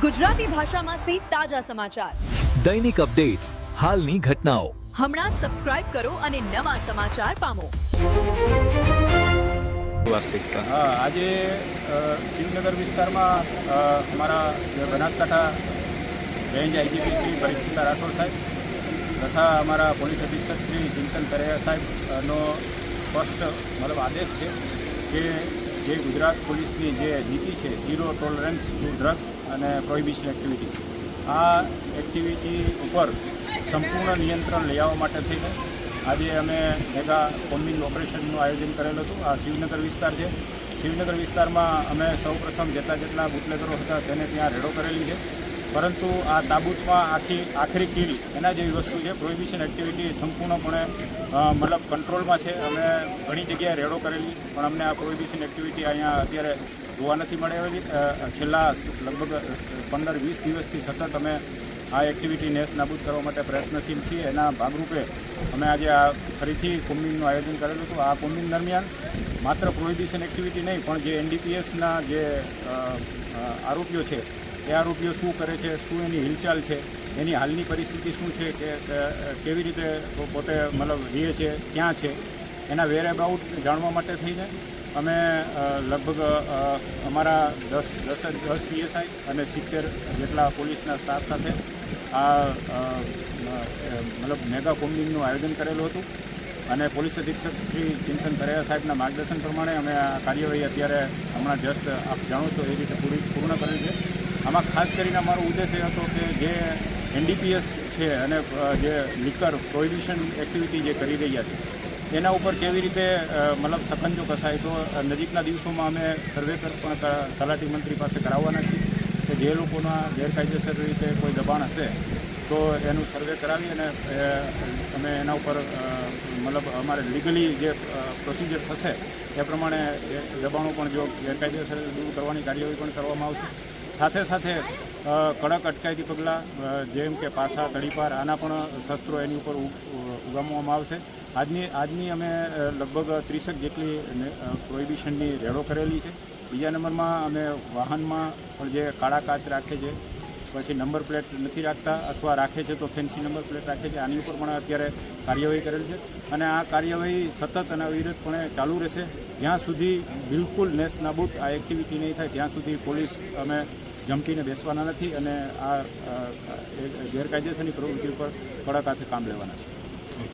ગુજરાતી ભાષામાં તાજા સમાચાર, દૈનિક અપડેટ્સ, હાલની ઘટનાઓ. હમણાં જ સબસ્ક્રાઇબ કરો અને નવા સમાચાર પામો. આજે શિવનગર વિસ્તારમાં અમારા બનાસકાંઠા રેન્જ આઈજીપી શ્રી પરીક્ષિતા રાઠોડ સાહેબ તથા અમારા પોલીસ અધિક્ષક શ્રી ચિંતન તરેયા સાહેબનો સ્પષ્ટ આદેશ છે કે જે ગુજરાત પોલીસની જે નીતિ છે ઝીરો ટોલરન્સ ટુ ડ્રગ્સ અને પ્રોહિબિશન એક્ટિવિટી, આ એક્ટિવિટી ઉપર સંપૂર્ણ નિયંત્રણ લઈ આવવા માટે થઈને આજે અમે મેગા કોમ્બિંગ ઓપરેશનનું આયોજન કરેલું હતું. આ શિવનગર વિસ્તાર છે. શિવનગર વિસ્તારમાં અમે સૌપ્રથમ જેટલા બુટલેગરો હતા તેને ત્યાં રેડો કરેલી છે, પરંતુ આ તાબૂતમાં આખરી કીલ એના જેવી વસ્તુ છે. પ્રોહિબિશન એક્ટિવિટી સંપૂર્ણપણે કંટ્રોલમાં છે. અમે ઘણી જગ્યાએ રેડો કરેલી, પણ અમને આ પ્રોહિબિશન એક્ટિવિટી અહીંયા અત્યારે જોવા નથી મળેલી. છેલ્લા લગભગ 15-20 દિવસથી સતત અમે આ એક્ટિવિટી નેસ નાબૂદ કરવા માટે પ્રયત્નશીલ છીએ. એના ભાગરૂપે અમે આજે આ ફરીથી કોમ્બિંગનું આયોજન કરેલું હતું. આ કોમ્બિંગ દરમિયાન માત્ર પ્રોહિબિશન એક્ટિવિટી નહીં, પણ જે એનડીપીએસના જે આરોપીઓ છે એ આરોપીઓ શું કરે છે, શું એની હિલચાલ છે, એની હાલની પરિસ્થિતિ શું છે, કે કેવી રીતે પોતે રહે છે, ક્યાં છે, એના વેર અબાઉટ જાણવા માટે થઈને અમે લગભગ અમારા 10 પીએસઆઈ અને 70 જેટલા પોલીસના સ્ટાફ સાથે આ મેગા કોમ્બિંગનું આયોજન કરેલું હતું. અને પોલીસ અધિક્ષક શ્રી ચિંતન તરેયા સાહેબના માર્ગદર્શન પ્રમાણે અમે આ કાર્યવાહી અત્યારે હમણાં જસ્ટ આપ જાણો છો એ રીતે પૂર્ણ કરેલ છે. આમાં ખાસ કરીને અમારો ઉદ્દેશ એ હતો કે જે એનડીપીએસ છે અને જે લિકર પ્રોહિબિશન એક્ટિવિટી જે કરી રહ્યા છે એના ઉપર કેવી રીતે સકંજો કસાય. તો નજીકના દિવસોમાં અમે સર્વે પણ તલાટી મંત્રી પાસે કરાવવાના છીએ કે જે લોકોના ગેરકાયદેસર રીતે કોઈ દબાણ હશે તો એનું સર્વે કરાવી અને અમે એના ઉપર અમારે લીગલી જે પ્રોસિજર થશે એ પ્રમાણે દબાણો પણ જો ગેરકાયદેસર દૂર કરવાની કાર્યવાહી પણ કરવામાં આવશે. સાથે સાથે કડક અટકાયતી પગલાં જેમ કે પાસા, તડીપાર, આના પણ શસ્ત્રો એની ઉપર ઉગામવામાં આવશે. આજની અમે લગભગ 30 જેટલી પ્રોહિબિશનની રેડો કરેલી છે. બીજા નંબરમાં અમે વાહનમાં પણ જે કાળા કાચ રાખે છે, પછી નંબર પ્લેટ નથી રાખતા અથવા રાખે છે તો ફેન્સી નંબર પ્લેટ રાખે છે, આની ઉપર પણ અત્યારે કાર્યવાહી કરેલી છે. અને આ કાર્યવાહી સતત અને અવિરતપણે ચાલુ રહેશે જ્યાં સુધી બિલકુલ નેસ નાબૂદ આ એક્ટિવિટી નહીં થાય ત્યાં સુધી પોલીસ અમે જંપીને બેસવાના નથી અને આ ગેરકાયદેસરની પ્રવૃત્તિ ઉપર કડક હાથે કામ લેવાના છે.